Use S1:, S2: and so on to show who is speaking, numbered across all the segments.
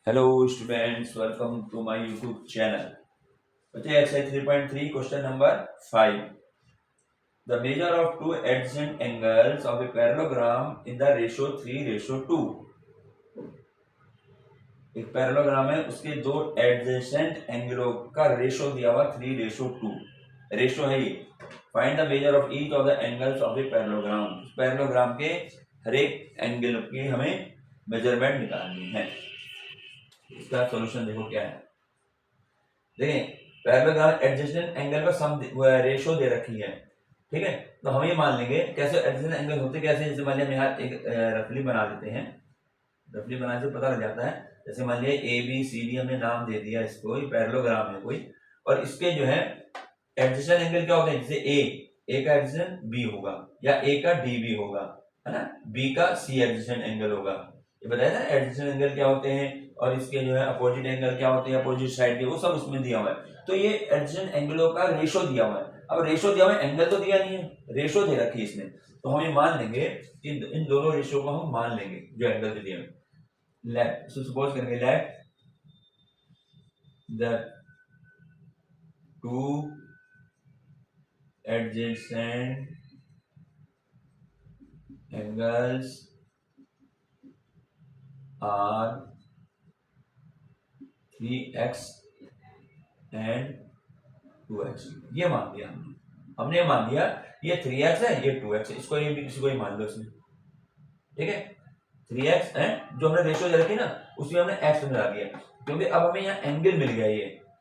S1: Hello students, welcome to my YouTube channel. Okay, exercise 3.3, question number 5. The measure of two adjacent angles of a parallelogram in the ratio 3:2. एक parallelogram है, उसके दो adjacent एंगलों का ratio दिया हुआ 3:2 ratio है ये. Find the measure of each of the angles of a parallelogram. Parallelogram के हर एक एंगल की हमें मेजरमेंट निकालनी है. इसका सॉल्यूशन देखो क्या है. देखें, पैरेललोग्राम एडजेसेंट एंगल का सम रेशो दे रखी है. ठीक है, तो हम ये मान लेंगे कैसे एडजेसेंट एंगल होते कैसे. जैसे मान लिया हम यहाँ एक रफली बना देते हैं. रफली बनाने से पता लग जाता है. जैसे मान लिया ए बी सी डी हमने नाम दे दिया इसको, पैरेललोग्राम है कोई, और इसके जो है एडजेसेंट एंगल क्या होते हैं. जैसे ए का एडजेसेंट बी होगा, या ए का डी बी होगा, है ना, बी का सी एडजेसेंट एंगल होगा. ये बताया ना एडजेसेंट एंगल क्या होते हैं, और इसके जो है अपोजिट एंगल क्या होते हैं, अपोजिट साइड के, वो सब उसमें दिया हुआ है. तो ये एडजेसेंट एंगलों का रेशो दिया हुआ है. अब रेशो दिया हुआ है, एंगल तो दिया नहीं है, रेशो दे रखी है इसने. तो हम ये मान लेंगे कि इन दोनों रेशो को हम मान लेंगे जो एंगल दिए हुए. लेट सपोज करेंगे let the two adjacent angles are 3x and 2x. ये मान लिया हमने मान लिया ये 3x है, ये 2x है. इसको ये भी किसी को ही मान लो इसमें. ठीक है, 3x एंड जो हमने रेशो दे रखी ना उसमें हमने x मिला दिया, क्योंकि अब हमें यहाँ एंगल मिल गया.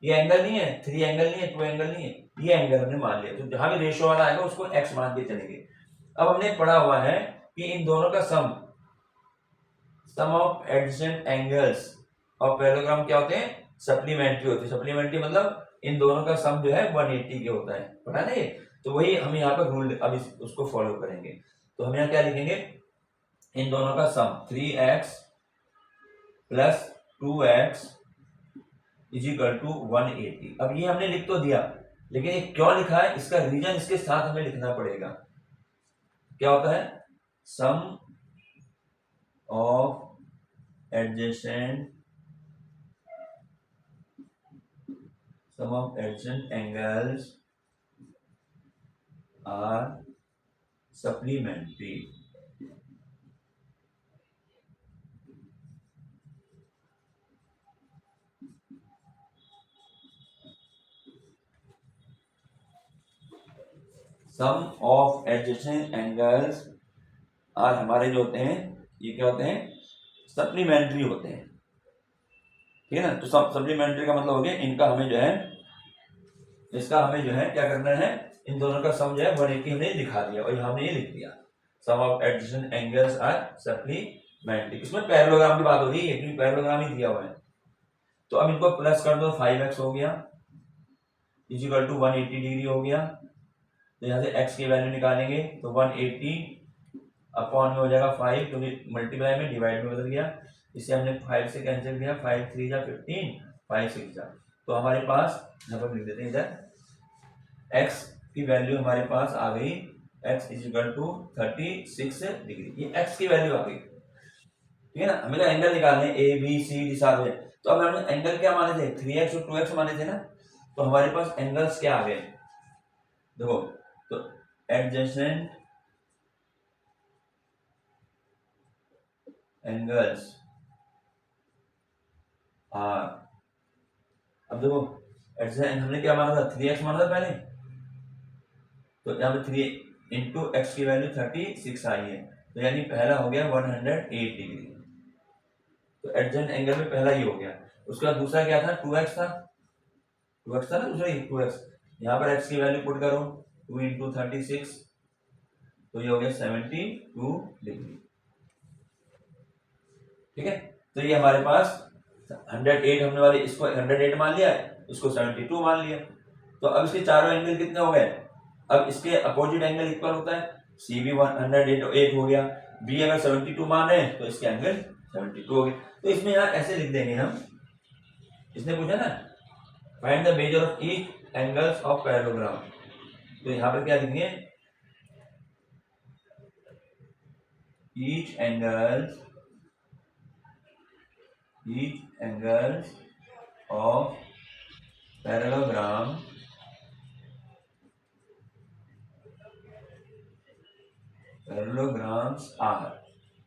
S1: ये एंगल नहीं है, 3 एंगल नहीं है, 2 एंगल नहीं है, ये एंगल हमने मान लिया. तो जहां भी रेशो वाला आएगा उसको x मान के चलेंगे. अब हमने पढ़ा हुआ है कि इन दोनों का sum of adjacent angles of parallelogram क्या होते हैं, सप्लीमेंट्री होते हैं. सप्लीमेंट्री मतलब इन दोनों का सम जो है 180 के होता है. पढ़ा ना ये. तो वही हम यहाँ पर रूल अब उसको फॉलो करेंगे. तो हम यहाँ क्या लिखेंगे, इन दोनों का sum 3x plus 2x is equal to 180. अब ये हमने लिख तो दिया, लेकिन ये क्यों लिखा है इसका रीजन इसके साथ हमें लिखना पड़ेगा. क्या होता है, sum of adjacent angles are supplementary. Sum of adjacent angles are हमारे जो होते हैं ये क्या होते हैं, सप्लीमेंट्री होते हैं. ठीक है ना. तो सप्लीमेंट्री का मतलब हो गया इनका हमें जो है, इसका हमें जो है क्या करना है, इन दोनों का सम जो है 180 हमने दिखा दिया, और यहाँ हमने ये लिख दिया sum of adjacent angles are supplementary. इसमें पैरेललोग्राम की बात हो रही है क्योंकि पैरेललोग्राम ही दिया हुआ है. तो अब इनको प्लस कर दो, 5x हो गया इज इक्वल टू 180 डिग्री हो गया. तो यहाँ से x की वैल्यू निकालेंगे तो 180 अपॉन में हो जाएगा 5, क्योंकि मल्टीप्लाई में डिवाइड में बदल गया. इसे हमने 5 से कैंसिल किया, 5 3 जा 15, 5 6 जा. तो हमारे पास यहाँ पर लिख देते हैं इधर x की वैल्यू हमारे पास आ गई, x is equal to 36 degree. ये x की वैल्यू आ गई. ठीक है ना. हमें तो एंगल निकालने ए बी सी डी सारे. तो अब हमने एंगल क्या माने थे, 3x और 2x माने थे ना. तो हमारे पास एंगल्स क्या आ गए देखो. तो एडजेसेंट एंगल्स आर, अब देखो एडजेसेंट हमने क्या माना था, 3x माना था पहले. तो यहाँ पे 3 इंटू एक्स की वैल्यू 36 आई है. तो यानी पहला हो गया 108 डिग्री. तो एडजेसेंट एंगल में पहला ही हो गया. उसके बाद दूसरा क्या था, 2x था. 2x था ना दूसरा ही 2x. यहाँ पर x की वैल्यू पुट करो, 2 इंटू 36, तो ये हो गया 72 डिग्री. ठीक है. तो ये हमारे पास 108 हमने वाले इसको 108 मान लिया, इसको 72 मान लिया. तो अब इसके चारों एंगल कितने हो गए, अब इसके अपोजिट एंगल इक्वल होता है. सी भी 108 हो गया, बी अगर 72 मान रहे हैं तो इसके एंगल 72 हो गए. तो इसमें यार ऐसे लिख देंगे हम, इसने पूछा ना find the measure of each angles of parallelogram. तो यहाँ पर क्या लिखेंगे, each angles each angles of parallelograms are।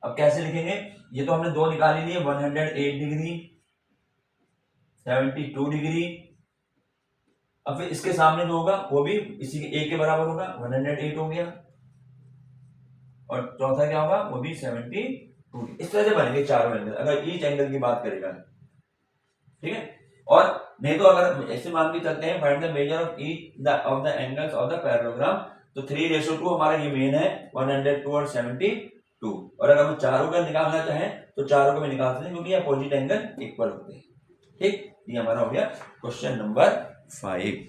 S1: अब कैसे लिखेंगे, ये तो हमने दो निकाली लिए, 108 डिग्री 72 डिग्री। अब फिर इसके सामने जो होगा वो भी इसी के एक के बराबर होगा, 108 हो गया, और चौथा क्या होगा, वो भी 72। इस तरह से बनेंगे चारों एंगल, अगर ईच एंगल की बात करेगा, ठीक है। और नहीं तो अगर ऐसे मान के चलते हैं, find the measure of each of the angles of the parallelogram, तो 3:2 हमारा ये मेन है, 102 और 72। और अगर हम चारों का निकालना चाहें तो चारों को भी निकाल सकते हैं, क्योंकि अपोजिट एंगल इक्वल होते हैं, ठीक। ये हमारा हो गया क्वेश्चन नंबर 5।